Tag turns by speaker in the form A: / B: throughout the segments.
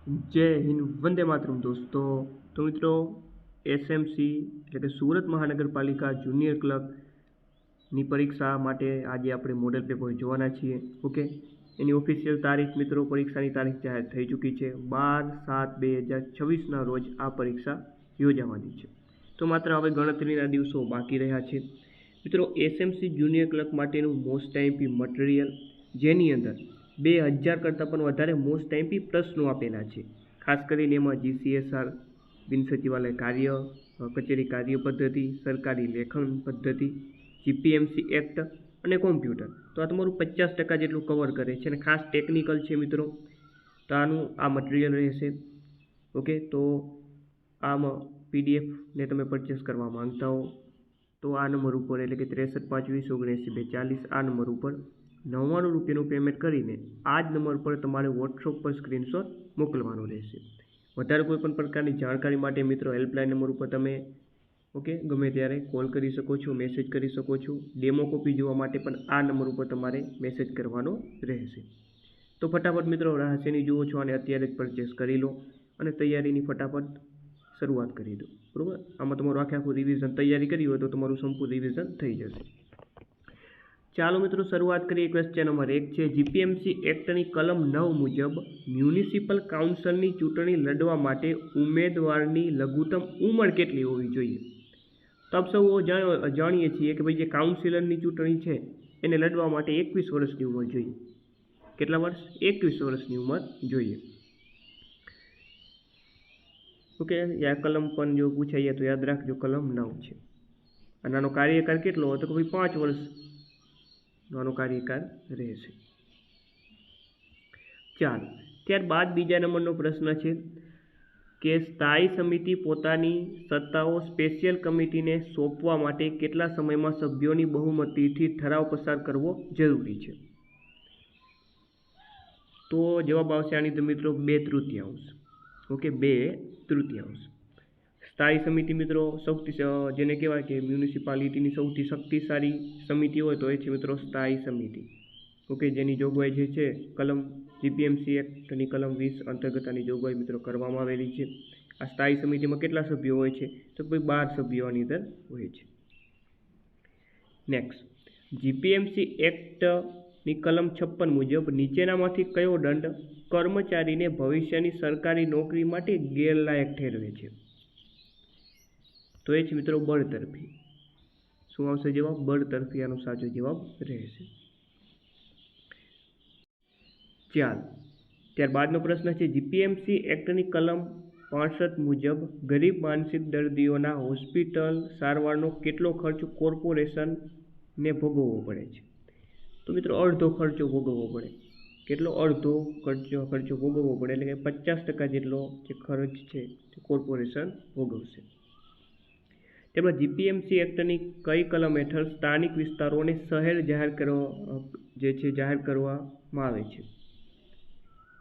A: જય હિન્દ, વંદે માતરમ દોસ્તો. તો મિત્રો, એસએમસી એટલે કે સુરત મહાનગરપાલિકા જુનિયર ક્લર્કની પરીક્ષા માટે આજે આપણે મોડેલ પેપર જોવાના છીએ. ઓકે, એની ઓફિશિયલ તારીખ મિત્રો, પરીક્ષાની તારીખ જાહેર થઈ ચૂકી છે. 12/7/2026ના રોજ આ પરીક્ષા યોજાવાની છે. તો માત્ર હવે ગણતરીના દિવસો બાકી રહ્યા છે. મિત્રો, એસએમસી જુનિયર ક્લર્ક માટેનું મોસ્ટ આઈએમપી મટીરિયલ, જેની અંદર 2000 કરતાં પણ વધારે મોસ્ટ આઈએમપી પ્રશ્નો આપેલા છે. ખાસ કરીને એમાં જીસીએસઆર, બિન સચિવાલય કાર્ય, કચેરી કાર્ય પદ્ધતિ, સરકારી લેખન પદ્ધતિ, જીપીએમસી એક્ટ અને કોમ્પ્યુટર. તો આ તમારું 50% જેટલું કવર કરે છે અને ખાસ ટેકનિકલ છે મિત્રો. તો આનું આ મટીરિયલ રહેશે. ઓકે, તો આમાં પીડીએફને તમે પરચેસ કરવા માંગતા હો તો આ નંબર ઉપર એટલે કે 63 520 79 240 આ નંબર ઉપર 99 રૂપિયાનું પેમેન્ટ કરીને આ જ નંબર પર તમારે વોટ્સઅપ પર સ્ક્રીનશોટ મોકલવાનો રહેશે. વધારે કોઈ પણ પ્રકારની જાણકારી માટે મિત્રો હેલ્પલાઇન નંબર ઉપર તમે ગમે ત્યારે કોલ કરી શકો છો, મેસેજ કરી શકો છો. ડેમો કોપી જોવા માટે પણ આ નંબર ઉપર તમારે મેસેજ કરવાનો રહેશે. તો ફટાફટ મિત્રો રહસ્યની જુઓ છો અને અત્યારે જ પરચેસ કરી લો અને તૈયારીની ફટાફટ શરૂઆત કરી દો. બરાબર, આમાં તમારું આખું રિવિઝન તૈયારી કરી હોય તો તમારું સંપૂર્ણ રિવિઝન થઈ જશે. ચાલો મિત્રો શરૂઆત કરીએ. ક્વેશ્ચન નંબર 1 છે, જીપીએમસી એક્ટની કલમ 9 મુજબ મ્યુનિસિપલ કાઉન્સિલની ચૂંટણી લડવા માટે ઉમેદવારની લઘુત્તમ ઉંમર કેટલી હોવી જોઈએ? તો આપ સૌ જાણીએ છીએ કે ભાઈ જે કાઉન્સિલરની ચૂંટણી છે એને લડવા માટે 21 વર્ષની ઉંમર જોઈએ. કેટલા વર્ષ? 21 વર્ષની ઉંમર જોઈએ. ઓકે, આ કલમ પણ જો પૂછાઈએ તો યાદ રાખજો, કલમ 9 છે. અને આનો કાર્યકાળ કેટલો હતો કે ભાઈ 5 વર્ષ આનો કાર્યકાળ રહેશે. ચાલો, ત્યારબાદ બીજા નંબરનો પ્રશ્ન છે કે સ્થાયી સમિતિ પોતાની સત્તાઓ સ્પેશિયલ કમિટીને સોંપવા માટે કેટલા સમયમાં સભ્યોની બહુમતીથી ઠરાવ પસાર કરવો જરૂરી છે? તો જવાબ આવશે આની તો મિત્રો 2/3. ઓકે, 2/3. સ્થાયી સમિતિ મિત્રો સૌથી જેને કહેવાય કે મ્યુનિસિપાલિટીની સૌથી શક્તિશાળી સમિતિ હોય તો એ છે મિત્રો સ્થાયી સમિતિ. ઓકે, જેની જોગવાઈ જે છે કલમ જીપીએમસી એક્ટની કલમ 20 અંતર્ગત આની જોગવાઈ મિત્રો કરવામાં આવેલી છે. આ સ્થાયી સમિતિમાં કેટલા સભ્યો હોય છે? તો કોઈ 12 સભ્યો આની અંદર હોય છે. નેક્સ્ટ, જીપીએમસી એક્ટની કલમ 56 મુજબ નીચેનામાંથી કયો દંડ કર્મચારીને ભવિષ્યની સરકારી નોકરી માટે ગેરલાયક ઠેરવે છે? તો એ છે મિત્રો બળતરફી. શું આવશે જવાબ? બળતરફી આનો સાચો જવાબ રહેશે. ચાલો, ત્યારબાદનો પ્રશ્ન છે, જીપીએમસી એક્ટની કલમ 65 મુજબ ગરીબ માનસિક દર્દીઓના હોસ્પિટલ સારવારનો કેટલો ખર્ચ કોર્પોરેશનને ભોગવવો પડે છે? તો મિત્રો અડધો ખર્ચો ભોગવવો પડે. કેટલો? અડધો ખર્ચો ભોગવવો પડે, એટલે કે 50% જેટલો જે ખર્ચ છે તે કોર્પોરેશન ભોગવશે. તેમાં જીપીએમસી એક્ટની કઈ કલમ હેઠળ સ્થાનિક વિસ્તારોને શહેર જાહેર કરવામાં આવે છે?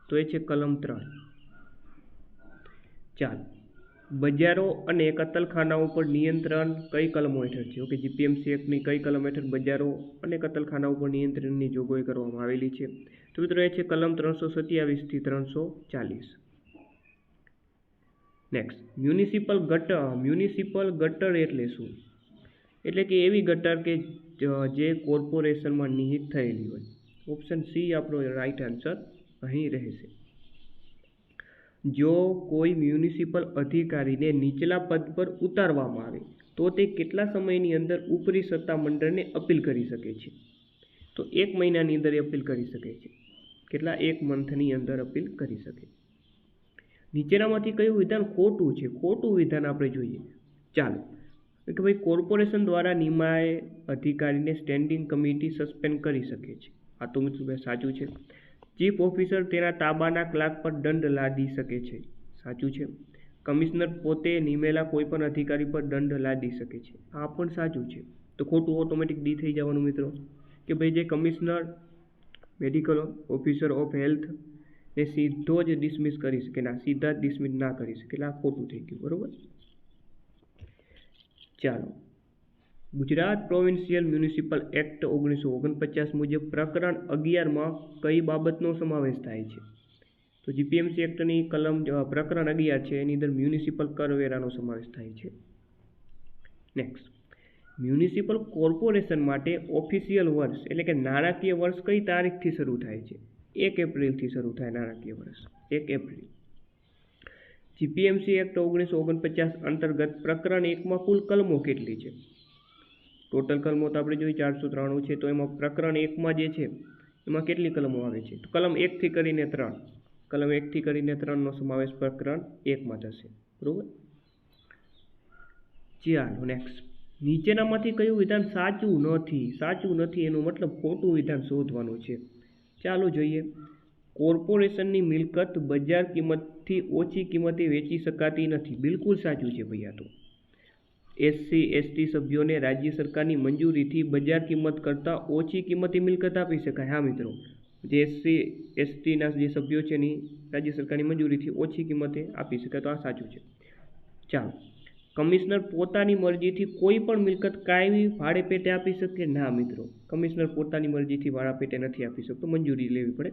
A: તો એ છે કલમ 3. ચાલો, બજારો અને કતલખાનાઓ પર નિયંત્રણ કઈ કલમો હેઠળ છે? ઓકે, જીપીએમસી એક્ટની કઈ કલમ હેઠળ બજારો અને કતલખાનાઓ પર નિયંત્રણની જોગવાઈ કરવામાં આવેલી છે? તો મિત્રો એ છે કલમ 327 થી 340. નેક્સ્ટ, મ્યુનિસિપલ ગટર એટલે શું? એટલે કે એવી ગટર કે જે કોર્પોરેશનમાં નિહિત થયેલી હોય. ઓપ્શન સી આપણો રાઈટ આન્સર અહીં રહેશે. જો કોઈ મ્યુનિસિપલ અધિકારીને નીચલા પદ પર ઉતારવામાં આવે તો તે કેટલા સમયની અંદર ઉપરી સત્તામંડળને અપીલ કરી શકે છે? તો 1 મહિનાની અંદર અપીલ કરી શકે છે. કેટલા? 1 મંથની અંદર અપીલ કરી શકે. નીચેનામાંથી કયું વિધાન ખોટું છે? ખોટું વિધાન આપણે જોઈએ. ચાલો, કે ભાઈ કોર્પોરેશન દ્વારા નિમાયેલ અધિકારીને સ્ટેન્ડિંગ કમિટી સસ્પેન્ડ કરી શકે છે. આ તો મિત્રો સાચું છે. ચીફ ઓફિસર તેના તાબાના ક્લાર્ક પર દંડ લાદી શકે છે. સાચું છે. કમિશનર પોતે નિમેલા કોઈપણ અધિકારી પર દંડ લાદી શકે છે. આ પણ સાચું છે. તો ખોટું ઓટોમેટિક ડી થઈ જવાનું મિત્રો, કે ભાઈ જે commissioner medical officer of health ને સીધો જ ડિસમિસ કરી શકે ના, સીધા જ ડિસમિસ ના કરી શકે. એટલે આ ખોટું થઈ ગયું. બરોબર. ચાલો, ગુજરાત પ્રોવિન્શિયલ મ્યુનિસિપલ એક્ટ 1949 મુજબ પ્રકરણ 11માં કઈ બાબતનો સમાવેશ થાય છે? તો તો જીપીએમસી એક્ટની કલમ પ્રકરણ 11 છે એની અંદર મ્યુનિસિપલ કરવેરાનો સમાવેશ થાય છે. નેક્સ્ટ, મ્યુનિસિપલ કોર્પોરેશન માટે ઓફિશિયલ વર્ષ એટલે કે નાણાકીય વર્ષ કઈ તારીખથી શરૂ થાય છે? 1 એપ્રિલથી શરૂ થાય નાણાકીય વર્ષ, 1 એપ્રિલ. જીપીએમસી એક્ટ 1949 અંતર્ગત પ્રકરણ 1માં કુલ કલમો કેટલી છે? ટોટલ કલમો તો આપણે જોઈ 493 છે, તો એમાં પ્રકરણ 1માં જે છે એમાં કેટલી કલમો આવે છે? તો કલમ 1 થી કરીને 3, કલમ 1 થી કરીને 3નો સમાવેશ પ્રકરણ 1માં થશે. બરોબર. ચાલો નેક્સ્ટ, નીચેનામાંથી કયું વિધાન સાચું નથી? સાચું નથી એનો મતલબ ખોટું વિધાન શોધવાનું છે. ચાલો જોઈએ. કોર્પોરેશનની મિલકત બજાર કિંમતથી ઓછી કિંમતે વેચી શકાતી નથી. બિલકુલ સાચું છે ભૈયા. તો એસસી એસટી સભ્યોને રાજ્ય સરકારની મંજૂરીથી બજાર કિંમત કરતાં ઓછી કિંમતે મિલકત આપી શકાય. હા મિત્રો, જે એસસી એસટીના જે સભ્યો છે એની રાજ્ય સરકારની મંજૂરીથી ઓછી કિંમતે આપી શકાય. તો આ સાચું છે. ચાલો, કમિશનર પોતાની મરજીથી કોઈ પણ મિલકત કાયમી ભાડે પેટે આપી શકે? ના મિત્રો, કમિશનર પોતાની મરજીથી ભાડા પેટે નથી આપી શકતો, મંજૂરી લેવી પડે.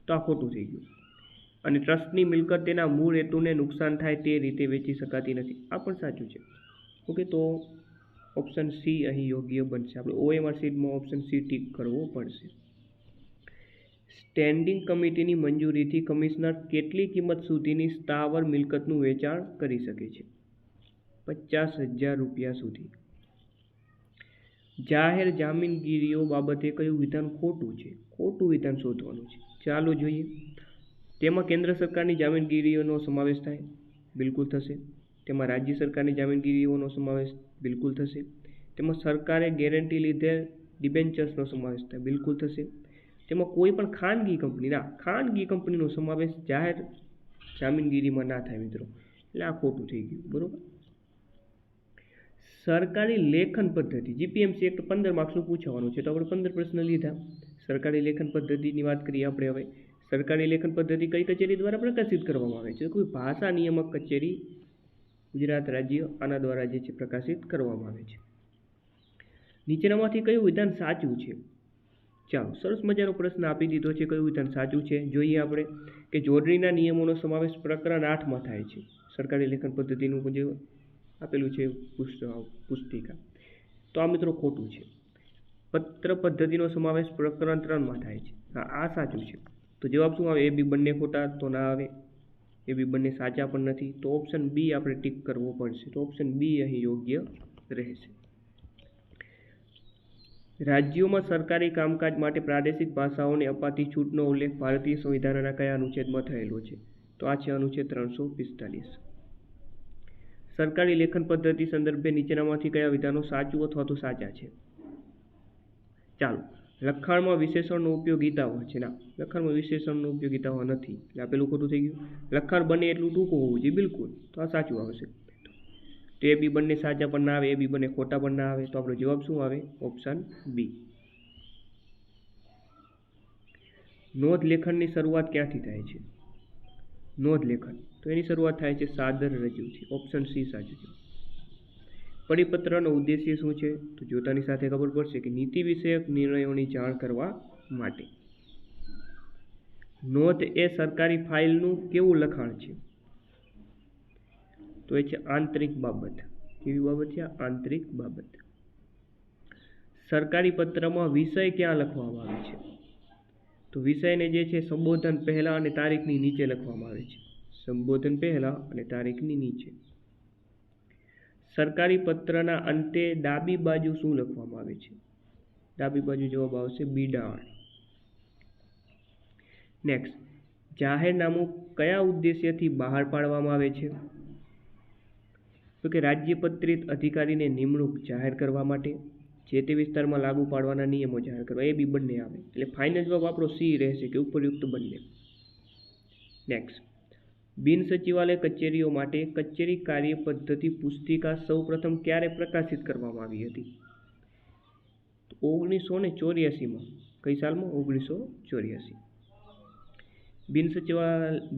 A: તો આ ખોટું થઈ ગયું. અને ટ્રસ્ટની મિલકત તેના મૂળ હેતુને નુકસાન થાય તે રીતે વેચી શકાતી નથી. આ પણ સાચું છે. ઓકે, તો ઓપ્શન સી અહીં યોગ્ય બનશે. આપણે OMR શીટમાં ઓપ્શન સી ટીક કરવો પડશે. સ્ટેન્ડિંગ કમિટીની મંજૂરીથી કમિશનર કેટલી કિંમત સુધીની સ્થાવર મિલકતનું વેચાણ કરી શકે છે? 50,000 રૂપિયા સુધી. જાહેર જામીનગીરીઓ બાબતે કયું વિધાન ખોટું છે? ખોટું વિધાન શોધવાનું છે. ચાલો જોઈએ. તેમાં કેન્દ્ર સરકારની જામીનગીરીઓનો સમાવેશ થાય? બિલકુલ થશે. તેમાં રાજ્ય સરકારની જામીનગીરીઓનો સમાવેશ? બિલકુલ થશે. તેમાં સરકારે ગેરંટી લીધેલ ડિબેન્ચર્સનો સમાવેશ થાય? બિલકુલ થશે. તેમાં કોઈ પણ ખાનગી કંપનીનો સમાવેશ જાહેર જામીનગીરીમાં ના થાય મિત્રો. એટલે આ ખોટું થઈ ગયું. બરોબર. સરકારી લેખન પદ્ધતિ. જીપીએમસી એક્ટ 15 માર્ક્સનું પૂછવાનું છે, તો આપણે 15 પ્રશ્ન લીધા. સરકારી લેખન પદ્ધતિની વાત કરીએ આપણે હવે. સરકારી લેખન પદ્ધતિ કઈ કચેરી દ્વારા પ્રકાશિત કરવામાં આવે છે? કોઈ ભાષા નિયામક કચેરી, ગુજરાત રાજ્ય, આના દ્વારા જે છે પ્રકાશિત કરવામાં આવે છે. નીચેનામાંથી કયું વિધાન સાચું છે? ચાલો, સરસ મજાનો પ્રશ્ન આપી દીધો છે. કયું વિધાન સાચું છે જોઈએ આપણે. કે જોડણીના નિયમોનો સમાવેશ પ્રકરણ 8માં થાય છે. સરકારી લેખન પદ્ધતિનું જે આપેલું છે પુસ્તિકા. તો આ મિત્રો ખોટું છે. પત્ર પદ્ધતિનો સમાવેશ પ્રકરણ 3માં થાય છે. હા, આ સાચું છે. તો જવાબ શું આવે? એ બી બંને ખોટા તો ના આવે. એ બી બંને સાચા પણ નથી. તો ઓપ્શન બી આપણે ટીક કરવો પડશે. તો ઓપ્શન બી અહીં યોગ્ય રહેશે. રાજ્યોમાં સરકારી કામકાજ માટે પ્રાદેશિક ભાષાઓને અપાતી છૂટનો ઉલ્લેખ ભારતીય સંવિધાનના કયા અનુચ્છેદમાં થયેલો છે? તો આ છે અનુચ્છેદ 345. સરકારી લેખન પદ્ધતિ સંદર્ભે નીચેનામાંથી કયા વિધાનો સાચું અથવા તો સાચા છે? ચાલો, લખાણમાં વિશેષણનો ઉપયોગ હિતાવહ છે. ના, લખાણમાં વિશેષણનો ઉપયોગ હિતાવહ નથી. એટલે આપેલું ખોટું થઈ ગયું. લખાણ બને એટલું ટૂંકું હોવું જોઈએ. બિલકુલ. તો આ સાચું આવશે. તો એ બી બંને સાચા પણ ના આવે, એ બી બંને ખોટા પણ ના આવે. તો આપણો જવાબ શું આવે? Option B. નોંધ લેખનની શરૂઆત ક્યાંથી થાય છે? નોંધ લેખન તો એની શરૂઆત થાય છે સાદર રજૂથી. ઓપ્શન સી સાચું છે. પરિપત્રનો ઉદ્દેશ્ય શું છે? તો જોતાની સાથે ખબર પડશે કે નીતિ વિષયક નિર્ણયોની જાણ કરવા માટે. નોંધ એ સરકારી ફાઇલનું કેવું લખાણ છે? તો એ છે આંતરિક બાબત. કેવી બાબત છે? આંતરિક બાબત. સરકારી પત્રમાં વિષય ક્યાં લખવામાં આવે છે? તો વિષયને જે છે સંબોધન પહેલા અને તારીખની નીચે લખવામાં આવે છે. સંબોધન પહેલા અને તારીખની નીચે. સરકારી પત્રના અંતે ડાબી બાજુ શું લખવામાં આવે છે? ડાબી બાજુ જવાબ આવશે બિડાણ. નેક્સ્ટ, જાહેરનામું કયા ઉદ્દેશ્યથી બહાર પાડવામાં આવે છે? તો કે રાજ્યપત્રિત અધિકારીને નિમણૂક જાહેર કરવા માટે, જે તે વિસ્તારમાં લાગુ પાડવાના નિયમો જાહેર કરવા. એ બી બંને આવે. એટલે ફાઇનલ જવાબ આપણો સી રહેશે કે ઉપરયુક્ત બંને. નેક્સ્ટ, બિન સચિવાલય કચેરીઓ માટે કચેરી કાર્ય પદ્ધતિ પુસ્તિકા સૌપ્રથમ ક્યારે પ્રકાશિત કરવામાં આવી હતી? 1984માં. કઈ સાલમાં? 1984.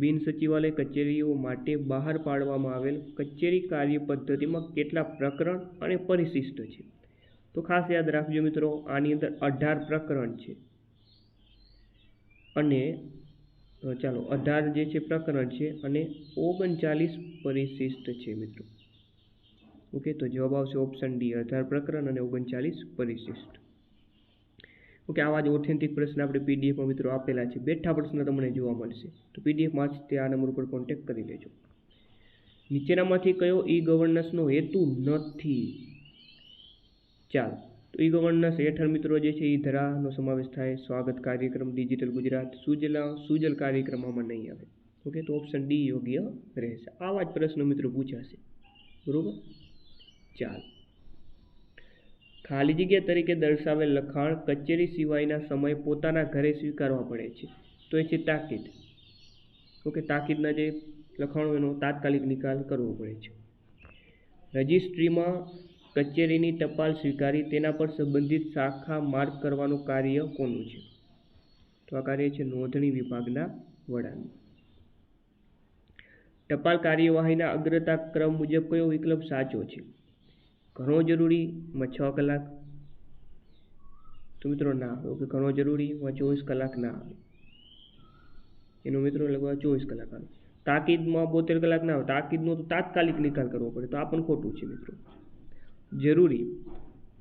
A: બિન સચિવાલય કચેરીઓ માટે બહાર પાડવામાં આવેલ કચેરી કાર્ય પદ્ધતિમાં કેટલા પ્રકરણ અને પરિશિષ્ટ છે? તો ખાસ યાદ રાખજો મિત્રો, આની અંદર 18 પ્રકરણ છે અને ચાલો 18 જે છે પ્રકરણ છે અને 39 પરિશિષ્ટ છે મિત્રો. ઓકે, તો જવાબ આવશે ઓપ્શન ડી, 18 પ્રકરણ અને 39 પરિશિષ્ટ. ઓકે, આવા જ ઓથેન્ટિક પ્રશ્ન આપણે પીડીએફમાં મિત્રો આપેલા છે. બેઠા પ્રશ્ન તમને જોવા મળશે, તો પીડીએફમાં જ તે આ નંબર ઉપર કોન્ટેક્ટ કરી લેજો. નીચેનામાંથી કયો ઈ ગવર્નન્સનો હેતુ નથી? ચાલો, તો ઈ ગવર્નન્સ હેઠળ મિત્રો જે છે એ ધરાનો સમાવેશ થાય. સ્વાગત કાર્યક્રમ, ડિજિટલ ગુજરાત, સુજલ કાર્યક્રમ આમાં નહીં આવે. ઓકે, તો ઓપ્શન ડી યોગ્ય રહેશે. આવા જ પ્રશ્નો મિત્રો પૂછાશે, બરોબર. ચાલો, ખાલી જગ્યા તરીકે દર્શાવેલ લખાણ કચેરી સિવાયના સમય પોતાના ઘરે સ્વીકારવા પડે છે, તો એ છે તાકીદ. ઓકે, તાકીદના જે લખાણો એનો તાત્કાલિક નિકાલ કરવો પડે છે. રજિસ્ટ્રીમાં કચેરીની ટપાલ સ્વીકારી તેના પર સંબંધિત શાખા માર્ક કરવાનું કાર્ય કોનું છે? તો આ કાર્ય છે નોંધણી વિભાગના વડાનું. ટપાલ કાર્યવાહીના અગ્રતા ક્રમ મુજબ કયો વિકલ્પ સાચો છે? ઘણો જરૂરીમાં 6 કલાક, તો મિત્રો ના આવે. ઓકે, ઘણો જરૂરીમાં 24 કલાક ના આવે, એનો મિત્રો લગભગ 24 કલાક આવે. તાકીદમાં 72 કલાક ના આવે. તાકીદનો તો તાત્કાલિક નિકાલ કરવો પડે, તો આ પણ ખોટું છે મિત્રો. જરૂરી,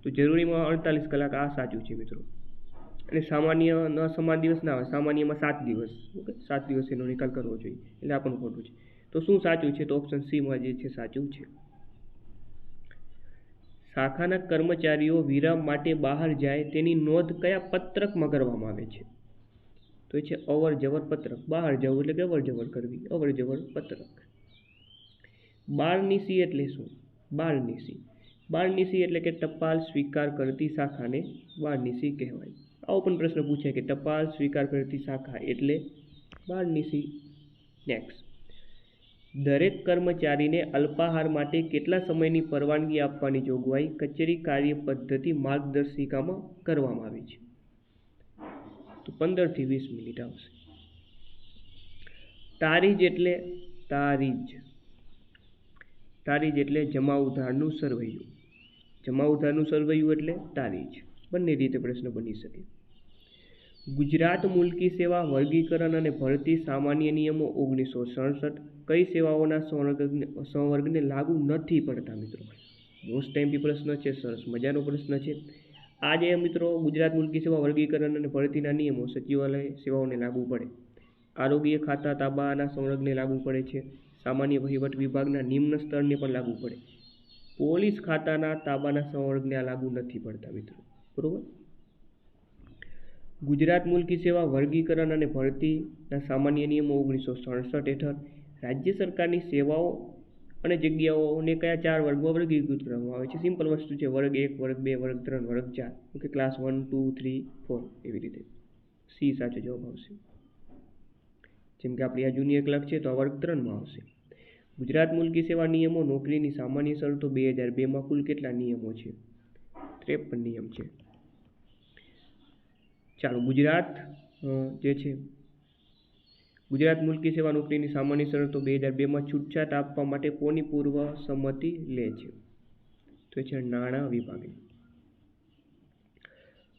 A: તો જરૂરીમાં 48 કલાક, આ સાચું છે મિત્રો. અને સામાન્ય ન સમાન દિવસ ના આવે, સામાન્યમાં 7 દિવસ. ઓકે, 7 દિવસ એનો નિકાલ કરવો જોઈએ, એટલે આ પણ ખોટું છે. તો શું સાચું છે? તો ઓપ્શન સીમાં જે છે સાચું છે. શાખાના કર્મચારીઓ વિરામ માટે બહાર જાય તેની નોંધ કયા પત્રકમાં કરવામાં આવે છે? તો એ છે અવર જવર પત્રક. બહાર જવું એટલે કે અવર જવર કરવી, અવર જવર પત્રક. બારનીસી એટલે શું? બારનીસી, બારનીસી એટલે કે ટપાલ સ્વીકાર કરતી શાખાને બારનીસી કહેવાય. આવો પણ પ્રશ્ન પૂછાય કે ટપાલ સ્વીકાર કરતી શાખા એટલે બારનીસી. નેક્સ્ટ, દરેક કર્મચારીને અલ્પાહાર માટે કેટલા સમયની પરવાનગી આપવાની જોગવાઈ કચેરી કાર્ય પદ્ધતિ માર્ગદર્શિકામાં કરવામાં આવી છે? તો 15 થી 20 મિનિટ આવશે. તારીજ એટલે તારીજ એટલે જમા ઉધારનું સરવૈયું. જમા ઉધારનું સરવૈયું એટલે તારીજ. બંને રીતે પ્રશ્ન બની શકે. ગુજરાત મુલકી સેવા વર્ગીકરણ અને ભરતી સામાન્ય નિયમો 1967 કઈ સેવાઓના સંવર્ગને લાગુ નથી પડતા? મિત્રો મોસ્ટ ટાઈમથી પ્રશ્ન છે, સરસ મજાનો પ્રશ્ન છે. આ જે મિત્રો ગુજરાત મુલકી સેવા વર્ગીકરણ અને ભરતીના નિયમો સચિવાલય સેવાઓને લાગુ પડે. આરોગ્ય ખાતા તાબાના સંવર્ગને લાગુ પડે છે. સામાન્ય વહીવટ વિભાગના નિમ્ન સ્તરને પણ લાગુ પડે. પોલીસ ખાતાના તાબાના સંવર્ગને આ લાગુ નથી પડતા મિત્રો, બરોબર. ગુજરાત મુલકી સેવા વર્ગીકરણ અને ભરતીના સામાન્ય નિયમો 1967 હેઠળ રાજ્ય સરકારની સેવાઓ અને જગ્યાઓને કયા 4 વર્ગમાં વર્ગીકૃત કરવામાં આવે છે? સિમ્પલ વસ્તુ છે, વર્ગ 1, વર્ગ 2, વર્ગ 3, વર્ગ 4. ઓકે, ક્લાસ 1, 2, 3, 4 એવી રીતે. સી સાચો જવાબ આવશે. જેમ કે આપણી આ જુનિયર ક્લર્ક છે તો આ વર્ગ 3માં આવશે. ગુજરાત મુલકી સેવા નિયમો નોકરીની સામાન્ય શરતો 2002માં કુલ કેટલા નિયમો છે? 53 નિયમ છે. ચાલો, ગુજરાત જે છે ગુજરાત મુલકી સેવા નોકરીની સામાન્ય શરતો 2002માં છૂટછાટ આપવા માટે કોની પૂર્વ સંમતિ લે છે? તો છે નાણાં વિભાગની.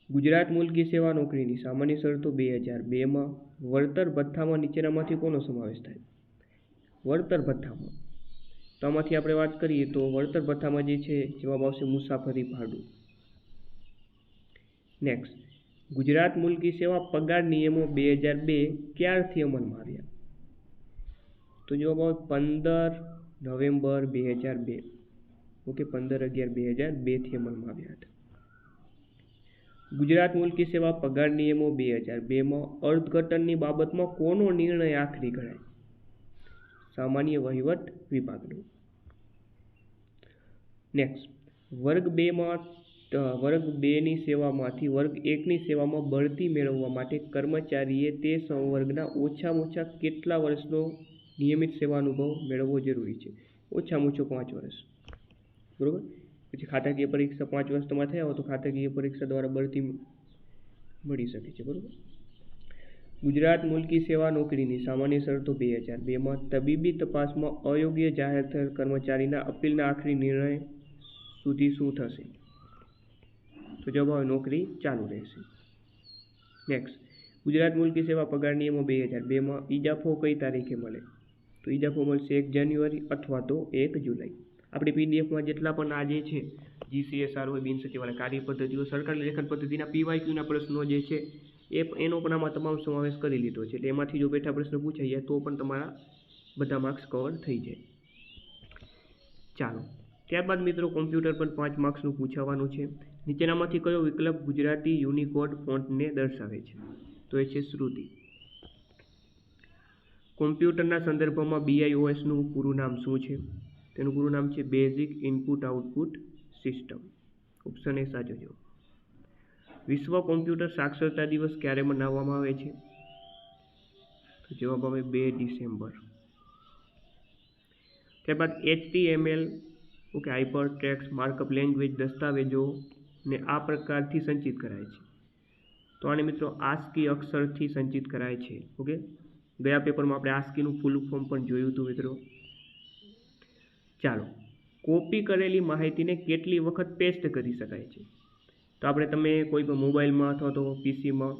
A: ગુજરાત મુલકી સેવા નોકરીની સામાન્ય શરતો 2002માં વળતર ભથ્થામાં નીચેનામાંથી કોનો સમાવેશ થાય? વળતર ભથ્થામાં, તો આમાંથી આપણે વાત કરીએ તો વળતર ભથ્થામાં જે છે જવાબ આવશે મુસાફરી ભાડું. નેક્સ્ટ, ગુજરાત મુલકી સેવા પગાર નિયમો 2002 ક્યારથી અમલમાં આવ્યા? તો જવાબ આવે 15 નવેમ્બર 2002. ઓકે, 15/11/2002 થી અમલમાં આવ્યા હતા. ગુજરાત મુલકી સેવા પગાર નિયમો 2002માં અર્થઘટનની બાબતમાં કોનો નિર્ણય આખરી ગણાય? સામાન્ય વહીવટ વિભાગનો. નેક્સ્ટ, વર્ગ 2ની સેવામાંથી વર્ગ 1ની સેવામાં બઢતી મેળવવા માટે કર્મચારીએ તે સંવર્ગના ઓછામાં ઓછા કેટલા વર્ષનો નિયમિત સેવા અનુભવ મેળવવો જરૂરી છે? ઓછામાં ઓછો 5 વર્ષ, બરોબર. પછી ખાતાકીય પરીક્ષા 5 વર્ષ તમારે થયા હોય તો ખાતાકીય પરીક્ષા દ્વારા બઢતી મળી શકે છે, બરોબર. ગુજરાત મુલકી સેવા નોકરીની સામાન્ય શરતો 2002માં તબીબી તપાસમાં અયોગ્ય જાહેર થયેલ કર્મચારીના અપીલના આખરી નિર્ણય સુધી શું થશે? તો જવાબ આવે નોકરી ચાલુ રહેશે. નેક્સ્ટ, ગુજરાત મુલકી સેવા પગાર નિયમો 2002માં ઇજાફો કઈ તારીખે મળે? તો ઇજાફો મળશે 1 જાન્યુઆરી અથવા તો 1 જુલાઈ. આપણી પીડીએફમાં જેટલા પણ આ જે છે GCSR હોય, બિનસચિવાલય કાર્ય પદ્ધતિઓ, સરકારી લેખન પદ્ધતિના PYQના પ્રશ્નો જે છે એનો પણ આમાં તમામ સમાવેશ કરી લીધો છે. એટલે એમાંથી જો બેઠા પ્રશ્ન પૂછાઈ જાય તો પણ તમારા બધા માર્ક્સ કવર થઈ જાય. ચાલો, ત્યારબાદ મિત્રો કોમ્પ્યુટર પર 5 માર્ક્સનું પૂછાવાનું છે. નીચેનામાંથી કયો વિકલ્પ ગુજરાતી યુનિકોડ ફોન્ટને દર્શાવે છે? તો એ છે શ્રુતિ. કોમ્પ્યુટરના સંદર્ભમાં BIOSનું પૂરું નામ શું છે? તેનું પૂરું નામ છે basic input output system. Option A સાચો જવાબ. વિશ્વ કોમ્પ્યુટર સાક્ષરતા દિવસ ક્યારે મનાવવામાં આવે છે? તો જવાબ આવે 2 ડિસેમ્બર. ત્યારબાદ HTML okay hyper text markup language દસ્તાવેજોને આ પ્રકારથી સંચિત કરાય છે. તો આને મિત્રો ASCII અક્ષરથી સંચિત કરાય છે. ઓકે, ગયા પેપરમાં આપણે ASCIIનું ફૂલ ફોર્મ પણ જોયું હતું મિત્રો. ચાલો, કોપી કરેલી માહિતીને કેટલી વખત પેસ્ટ કરી શકાય છે? તો આપણે તમે કોઈ પણ મોબાઈલમાં અથવા તો પીસીમાં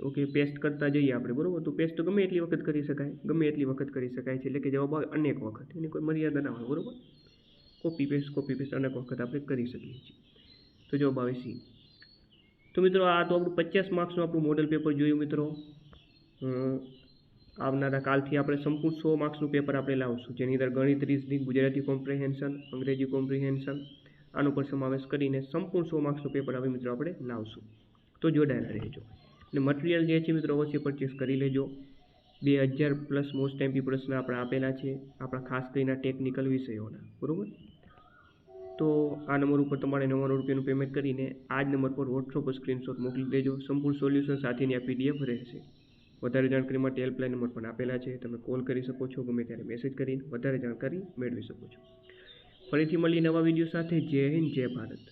A: ઓકે પેસ્ટ કરતા જઈએ આપણે, બરોબર, તો પેસ્ટ ગમે એટલી વખત કરી શકાય, ગમે એટલી વખત કરી શકાય છે. એટલે કે જવાબ આવે અનેક વખત, એની કોઈ મર્યાદા ના હોય, બરોબર. કોપી પેસ્ટ અનેક વખત આપણે કરી શકીએ છીએ. તો જવાબ આવે C. તો મિત્રો આ તો આપણું 50 માર્ક્સનું આપણું મોડલ પેપર જોયું મિત્રો. આવનારા કાલથી આપણે સંપૂર્ણ 100 માર્ક્સનું પેપર આપણે લાવશું, જેની અંદર ગણિત, રીઝનિંગ, ગુજરાતી કોમ્પ્રિહેન્શન, અંગ્રેજી કોમ્પ્રિહેન્શન આનો પણ સમાવેશ કરીને સંપૂર્ણ 100 માર્ક્સનું પેપર હવે મિત્રો આપણે લાવશું. તો જોડાયેલા રહેજો. અને મટીરિયલ જે છે મિત્રો અવશ્ય પરચેસ કરી લેજો. 2000+ મોસ્ટ ટાઈમપી પ્રશ્ન આપણે આપેલા છે આપણા ખાસ કરીને ટેકનિકલ વિષયોના, બરોબર. તો આ નંબર ઉપર તમારે 99 રૂપિયાનું પેમેન્ટ કરીને આ જ નંબર પર વોટ્સઅપ પર સ્ક્રીનશોટ મોકલી દેજો. સંપૂર્ણ સોલ્યુશન સાથેની આ PDF રહેશે. વધારે જાણકારી માટે હેલ્પલાઇન નંબર પણ આપેલા છે, તમે કોલ કરી શકો છો, ગમે ત્યારે મેસેજ કરીને વધારે જાણકારી મેળવી શકો છો. ફરીથી મળીએ નવા વિડીયો સાથે. જય હિન્દ, જય ભારત.